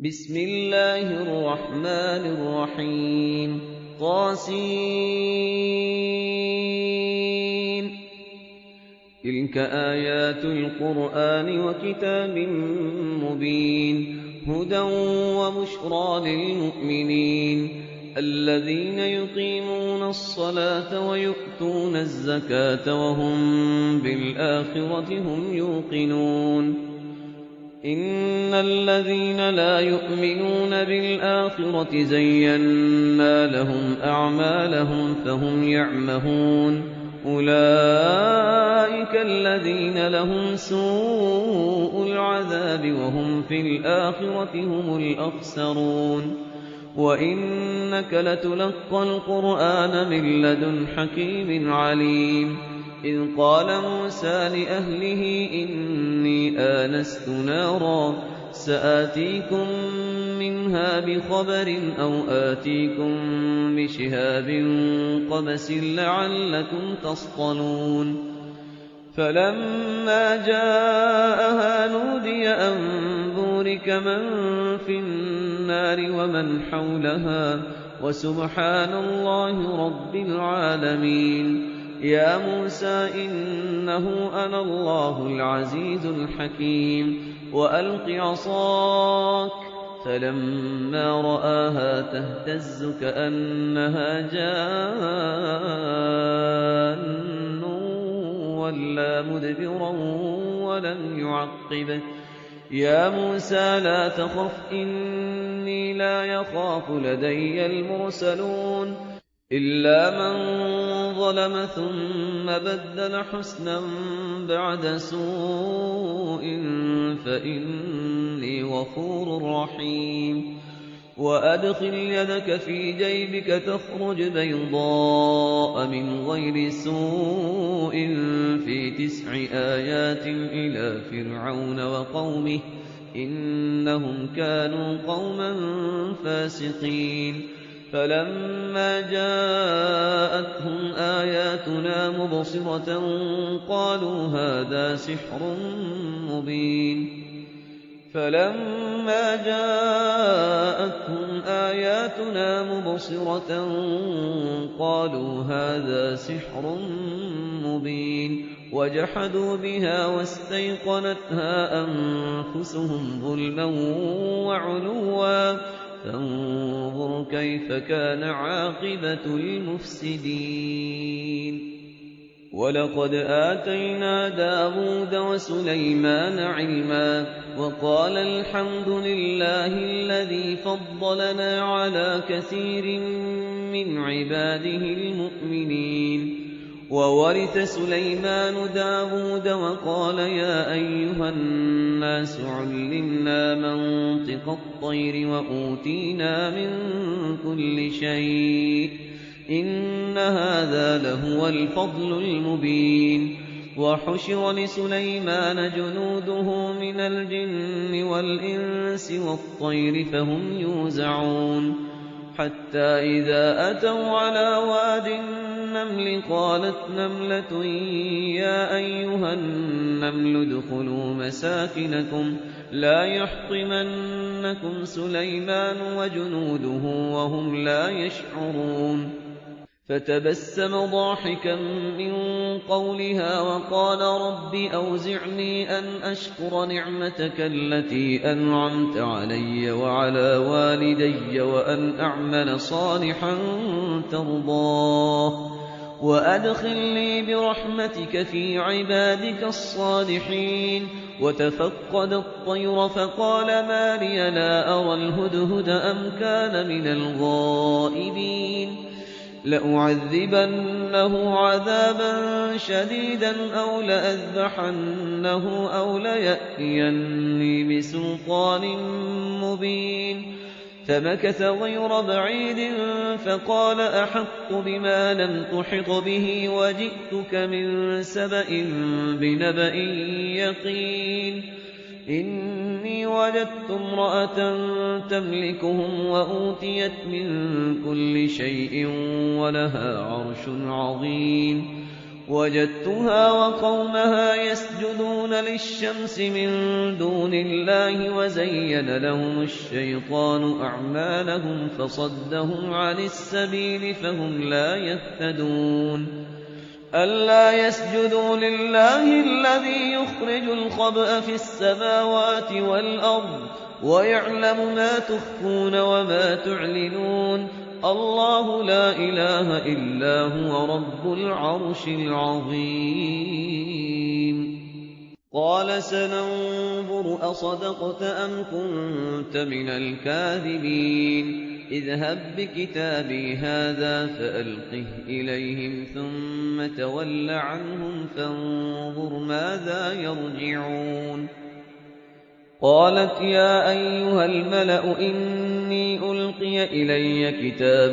بسم الله الرحمن الرحيم طاسين تلك آيات القرآن وكتاب مبين هدى وبشرى للمؤمنين الذين يقيمون الصلاة ويؤتون الزكاة وهم بالآخرة هم يوقنون إن الذين لا يؤمنون بالآخرة زينا لهم أعمالهم فهم يعمهون أولئك الذين لهم سوء العذاب وهم في الآخرة هم الأخسرون وإنك لتلقى القرآن من لدن حكيم عليم إذ قال موسى لأهله إني آنست نارا سآتيكم منها بخبر أو آتيكم بشهاب قبس لعلكم تصطلون فلما جاءها نودي أن بورك من في النار ومن حولها وسبحان الله رب العالمين يا موسى إنه أنا الله العزيز الحكيم وألق عصاك فلما رآها تهتز كأنها جان ولا مدبرا ولم يعقب يا موسى لا تخف إني لا يخاف لدي المرسلون إلا من ظلم ثم بدل حسنا بعد سوء فإني غفور رحيم وأدخل يدك في جيبك تخرج بيضاء من غير سوء في 9 آيات إلى فرعون وقومه إنهم كانوا قوما فاسقين فلما جاءتهم آياتنا مبصرة قالوا هذا سحر مبين فلما جاءتهم آياتنا مبصرة قالوا هذا سحر مبين وجحدوا بها واستيقنتها أنفسهم ظلما وعلوا فانظر كيف كان عاقبة المفسدين ولقد آتينا داود وسليمان علما وقال الحمد لله الذي فضلنا على كثير من عباده المؤمنين وورث سليمان داود وقال يا أيها الناس علمنا منطق الطير وأوتينا من كل شيء إن هذا لهو الفضل المبين وحشر لسليمان جنوده من الجن والإنس والطير فهم يوزعون حتى إذا أتوا على واد النمل قالت نملة يا أيها النمل ادخلوا مساكنكم لا يحطمنكم سليمان وجنوده وهم لا يشعرون فتبسم ضاحكا من قولها وقال رب أوزعني أن أشكر نعمتك التي أنعمت علي وعلى والدي وأن أعمل صالحا ترضاه وأدخلني برحمتك في عبادك الصالحين وتفقد الطير فقال ما لي لا أرى الهدهد أم كان من الغائبين لأعذبنه عذابا شديدا أو لأذبحنه أو ليأتيني بسلطان مبين فمكث غير بعيد فقال أحط بما لم تحط به وجئتك من سبأ بنبأ يقين إني وجدت امرأة تملكهم وأوتيت من كل شيء ولها عرش عظيم وجدتها وقومها يسجدون للشمس من دون الله وزين لهم الشيطان أعمالهم فصدهم عن السبيل فهم لا يهتدون ألا يسجدوا لله الذي يخرج الخبأ في السماوات والأرض ويعلم ما تخفون وما تعلنون الله لا إله إلا هو رب العرش العظيم قال سننظر أصدقت أم كنت من الكاذبين اذهب بكتابي هذا فألقه إليهم ثم تول عنهم فانظر ماذا يرجعون قالت يا أيها الملأ إني ألقي إلي كتاب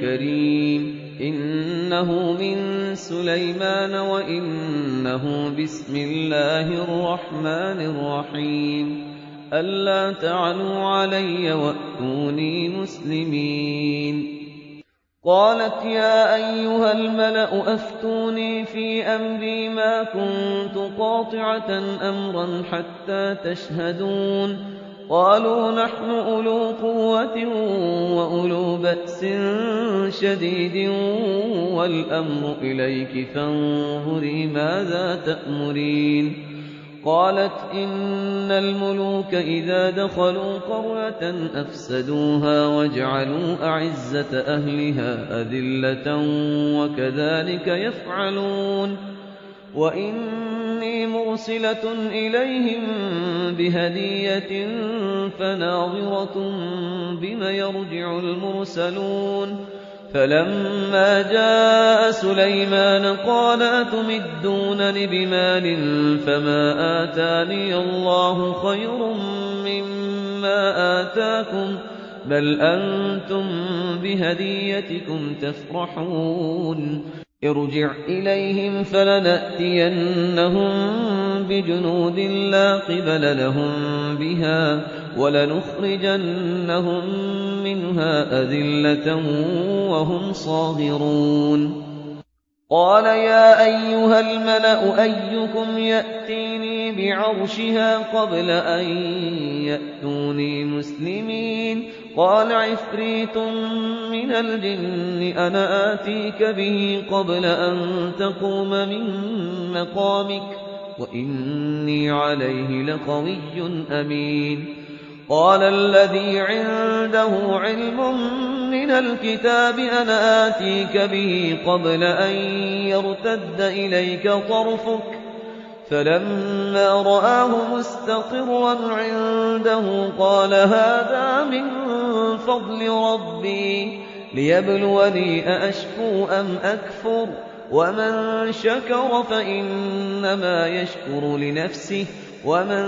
كريم إنه من سليمان وإنه بسم الله الرحمن الرحيم ألا تعلوا علي وأتوني مسلمين قالت يا أيها الملأ أفتوني في أمري ما كنت قاطعة أمرا حتى تشهدون قالوا نحن أولو قوة وأولو بأس شديد والأمر إليك فانظري ماذا تأمرين قالت إن الملوك إذا دخلوا قرية أفسدوها وجعلوا أعزة أهلها أذلة وكذلك يفعلون وإني مرسلة إليهم بهدية فناظرة بم يرجع المرسلون فلما جاء سليمان قال أتمدونني بمال فما آتاني الله خير مما آتاكم بل أنتم بهديتكم تفرحون ارجع إليهم فلنأتينهم بجنود لا قبل لهم بها ولنخرجنهم منها أذلة وهم صاغرون قال يا أيها الملأ أيكم يأتيني بعرشها قبل أن يأتوني مسلمين قال عفريت من الجن أنا آتيك به قبل أن تقوم من مقامك وإني عليه لقوي أمين قال الذي عنده علم من الكتاب أنا آتيك به قبل أن يرتد إليك طرفك فلما رآه مستقرا عنده قال هذا من فضل ربي ليبلوني أأشكر أم أكفر ومن شكر فإنما يشكر لنفسه ومن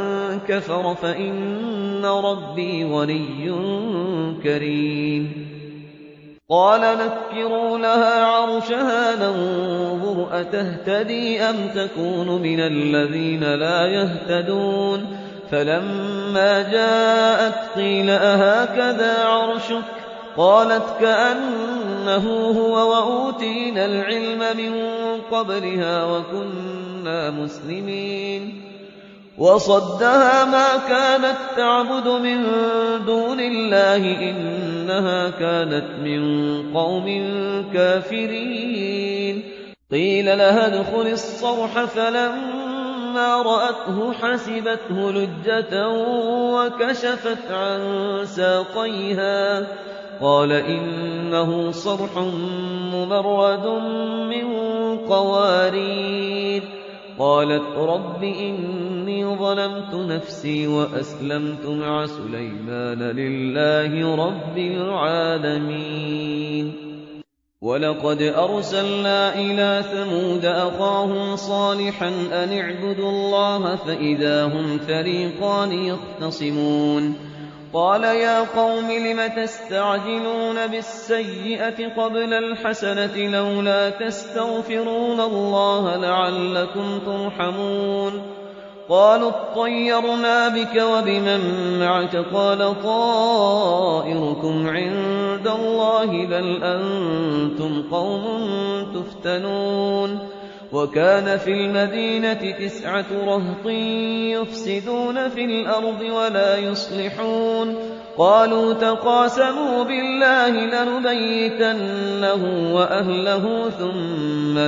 كفر فإن ربي غني كريم قال نكروا لها عرشها ننظر أتهتدي أم تكون من الذين لا يهتدون فلما جاءت قيل أهكذا عرشك قالت كأنه هو وأوتينا العلم من قبلها وكنا مسلمين وصدها ما كانت تعبد من دون الله إنها كانت من قوم كافرين قيل لها ادخل الصرح فلما رأته حسبته لجة وكشفت عن ساقيها قال إنه صرح ممرد من قوارير قالت رب إني ظلمت نفسي وأسلمت مع سليمان لله رب العالمين ولقد أرسلنا إلى ثمود أخاهم صالحا أن اعبدوا الله فإذا هم فريقان يختصمون قال يا قوم لم تستعجلون بالسيئة قبل الحسنة لولا تستغفرون الله لعلكم ترحمون قالوا اطيرنا بك وبمن معك قال طائركم عند الله بل أنتم قوم تفتنون وكان في المدينة 9 رهط يفسدون في الأرض ولا يصلحون قالوا تقاسموا بالله لنبيتنه وأهله ثم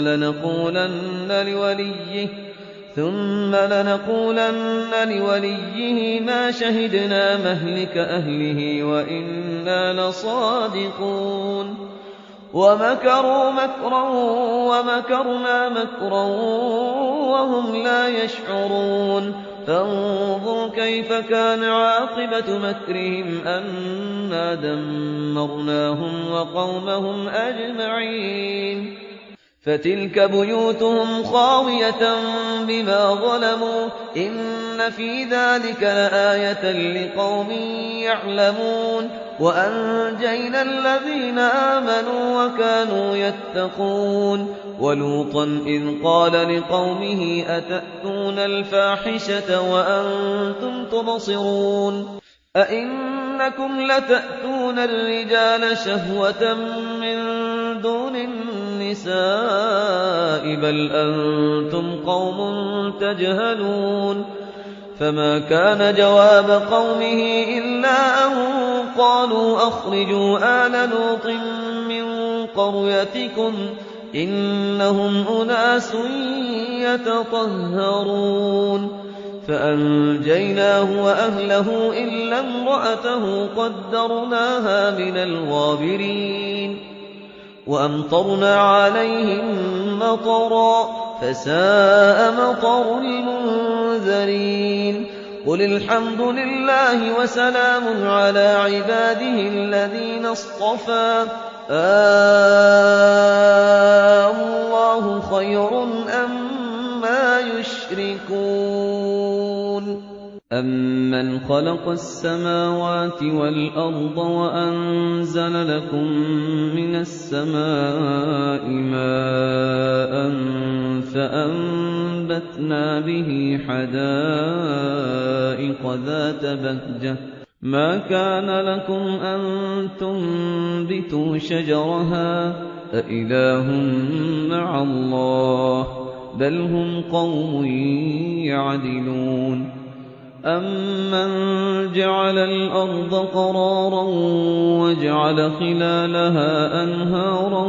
لنقولن لوليه ما شهدنا مهلك أهله وإنا لصادقون ومكروا مكرا ومكرنا مكرا وهم لا يشعرون فانظر كيف كان عاقبة مكرهم أنا دمرناهم وقومهم أجمعين فتلك بيوتهم خاوية بما ظلموا إن في ذلك لآية لقوم يعلمون وأنجينا الذين آمنوا وكانوا يتقون ولوطا إذ قال لقومه أتأتون الفاحشة وأنتم تبصرون أئنكم لتأتون الرجال شهوة من دون النساء بل أنتم قوم تجهلون فما كان جواب قومه إلا أن قالوا أخرجوا آل لوط من قريتكم إنهم أناس يتطهرون فأنجيناه وأهله إلا امرأته قدرناها من الغابرين وأمطرنا عليهم مطرا فساء مطر المنذرين قل الحمد لله وسلام على عباده الذين اصطفى الله خير أما يشركون أَمَّنْ خَلَقَ السَّمَاوَاتِ وَالْأَرْضَ وَأَنزَلَ لَكُم مِّنَ السَّمَاءِ مَاءً فَأَنبَتْنَا بِهِ حَدَائِقَ ذَاتَ بَهْجَةٍ مَا كَانَ لَكُمْ أَن تُنبِتُوا شَجَرَهَا أَإِلَٰهٌ مَّعَ اللَّهِ بَلْ هُمْ قَوْمٌ يَعْدِلُونَ أَمَّنْ جَعَلَ الْأَرْضَ قَرَارًا وَجَعَلَ خِلَالَهَا أَنْهَارًا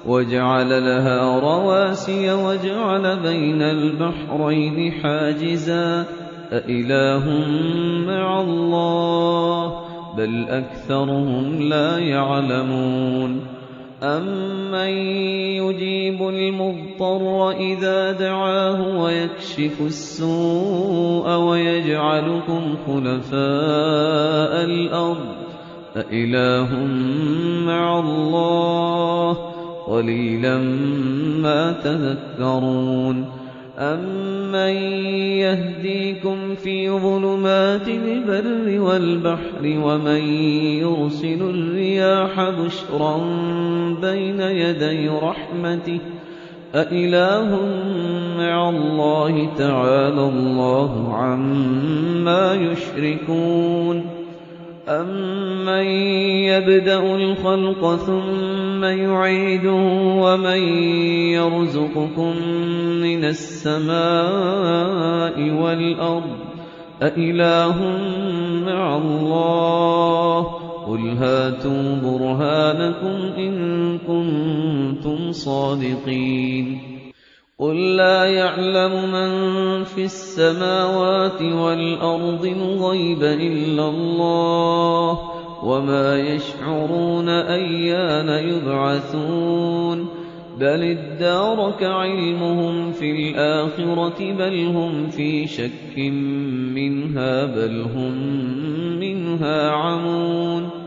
وَجَعَلَ لَهَا رَوَاسِيَ وَجَعَلَ بَيْنَ الْبَحْرَيْنِ حَاجِزًا أَإِلَٰهٌ مَّعَ اللَّهِ بَلْ أَكْثَرُهُمْ لَا يَعْلَمُونَ أَمَّن يُجِيبُ الْمُضْطَرَّ إِذَا دَعَاهُ وَيَكْشِفُ السُّوءَ وَيَجْعَلُكُمْ خُلَفَاءَ الْأَرْضِ أَإِلَٰهٌ مَّعَ اللَّهِ قَلِيلًا مَّا تَذَكَّرُونَ أَمَّن يَهْدِيكُمْ فِي ظُلُمَاتِ الْبَرِّ وَالْبَحْرِ وَمَن يُرْسِلُ الرِّيَاحَ بُشْرًا بَيْنَ يَدَيْ رَحْمَتِهِ أَإِلَٰهٌ مَّعَ اللَّهِ تَعَالَى اللَّهُ عَمَّا يُشْرِكُونَ أَمَّن يَبْدَأُ الْخَلْقَ ثُمَّ يُعِيدُهُ وَمَن يَرْزُقُكُم مِّنَ السَّمَاءِ وَالْأَرْضِ أَإِلَٰهٌ مَّعَ اللَّهِ قُلْ هَاتُوا بُرْهَانَكُمْ إِن كُنتُمْ صَادِقِينَ قُل لَّا يَعْلَمُ مَن فِي السَّمَاوَاتِ وَالْأَرْضِ الْغَيْبَ إِلَّا اللَّهُ وَمَا يَشْعُرُونَ أَيَّانَ يُبْعَثُونَ بَلِ ادَّارَكَ عِلْمُهُمْ فِي الْآخِرَةِ بَلْ هُمْ فِي شَكٍّ مِّنْهَا بَلْ هُم مِّنْهَا عَمُونَ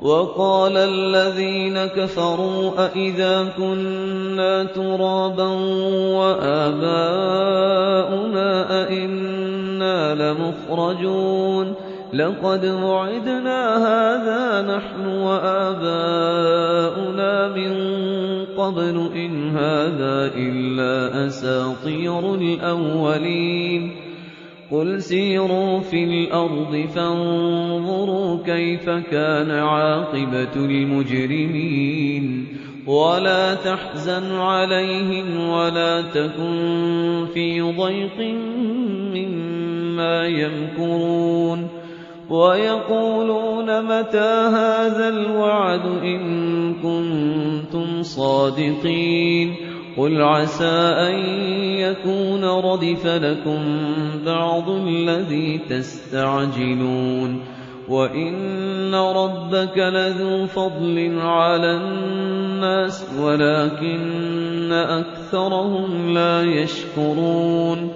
وَقَالَ الَّذِينَ كَفَرُوا أَإِذَا كُنَّا تُرَابًا وَآبَاؤُنَا أَإِنَّا لَمُخْرَجُونَ لَقَدْ وُعِدْنَا هَٰذَا نَحْنُ وَآبَاؤُنَا مِن قَبْلُ إِنْ هَٰذَا إِلَّا أَسَاطِيرُ الْأَوَّلِينَ قُلْ سِيرُوا فِي الْأَرْضِ فَانظُرُوا كَيْفَ كَانَ عَاقِبَةُ الْمُجْرِمِينَ ولا تحزن عليهم ولا تكن في ضيق مما يمكرون ويقولون متى هذا الوعد إن كنتم صادقين قل عسى أن يكون ردف لكم بعض الذي تستعجلون وإن ربك لذو فضل على الناس ولكن أكثرهم لا يشكرون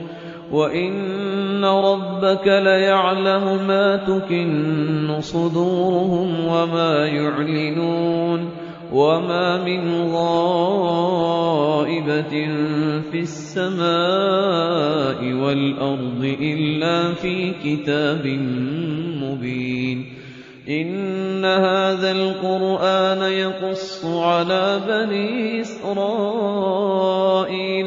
وإن ربك ليعلم ما تكن صدورهم وما يعلنون وما من غائبة في السماء والأرض إلا في كتاب مبين إن هذا القرآن يقص على بني إسرائيل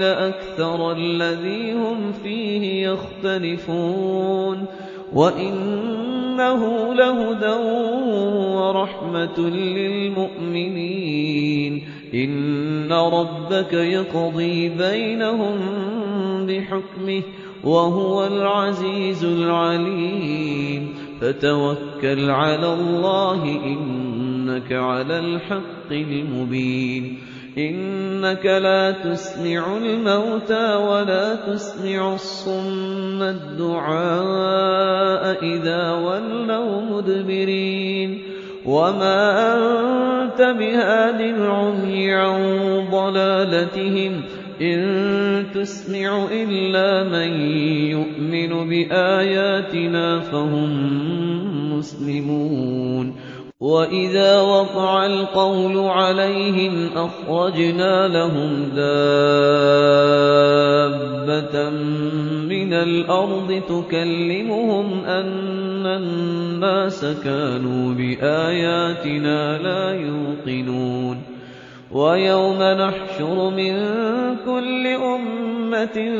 أكثر الذي هم فيه يختلفون وإنه لهدى ورحمة للمؤمنين إن ربك يقضي بينهم بحكمه وهو العزيز العليم فتوكل على الله إنك على الحق المبين إنك لا تسمع الموتى ولا تسمع الصم الدعاء إذا ولوا مدبرين وما أنت بهاد العمي عن ضلالتهم إن تسمع إلا من يؤمن بآياتنا فهم مسلمون وإذا وقع القول عليهم أخرجنا لهم دابة من الأرض تكلمهم أن الناس كانوا بآياتنا لا يوقنون ويوم نحشر من كل أمة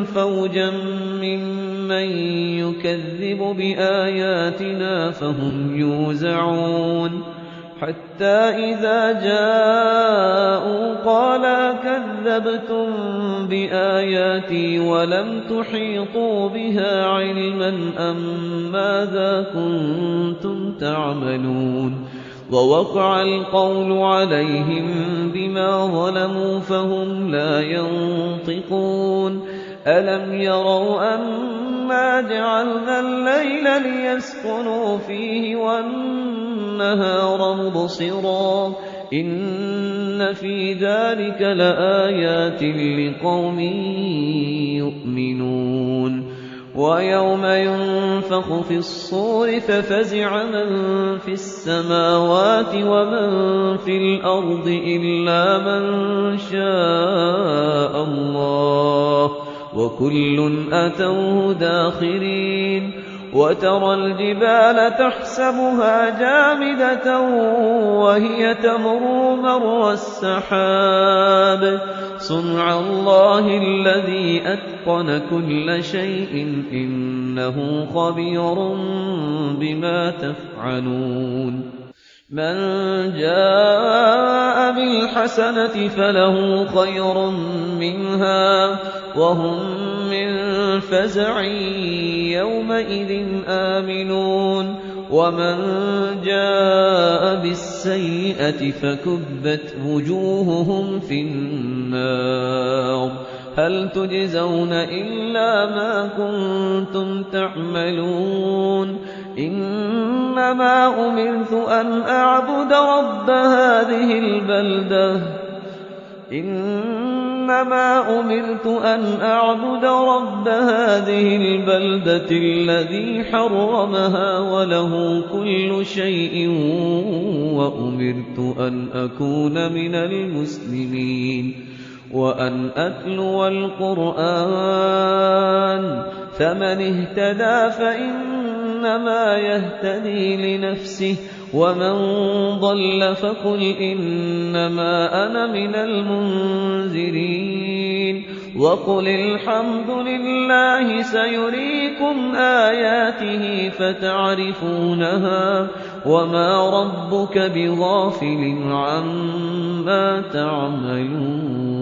فوجا ممن يكذب بآياتنا فهم يوزعون حتى إذا جاءوا قال كذبتم بآياتي ولم تحيطوا بها علما أم ماذا كنتم تعملون ووقع القول عليهم بما ظلموا فهم لا ينطقون ألم يروا أنا جعلنا الليل ليسكنوا فيه والنهار مبصرا إن في ذلك لآيات لقوم يؤمنون ويوم ينفخ في الصور ففزع من في السماوات ومن في الأرض إلا من شاء الله وكل أتوه داخرين وترى الجبال تحسبها جامدة وهي تمر مر السحاب صنع الله الذي أتقن كل شيء إنه خبير بما تفعلون من جاء بالحسنة فله خير منها وهم من فزع يومئذ آمنون ومن جاء بالسيئة فكبت وجوههم في النار هل تجزون إلا ما كنتم تعملون إنما أمرت أن أعبد رب هذه البلدة الذي حرمها وله كل شيء وأمرت أن أكون من المسلمين وأن أتلو القرآن فمن اهتدى فإنما يهتدي لنفسه ومن ضل فقل إنما أنا من المنذرين وقل الحمد لله سيريكم آياته فتعرفونها وما ربك بغافل عما تعملون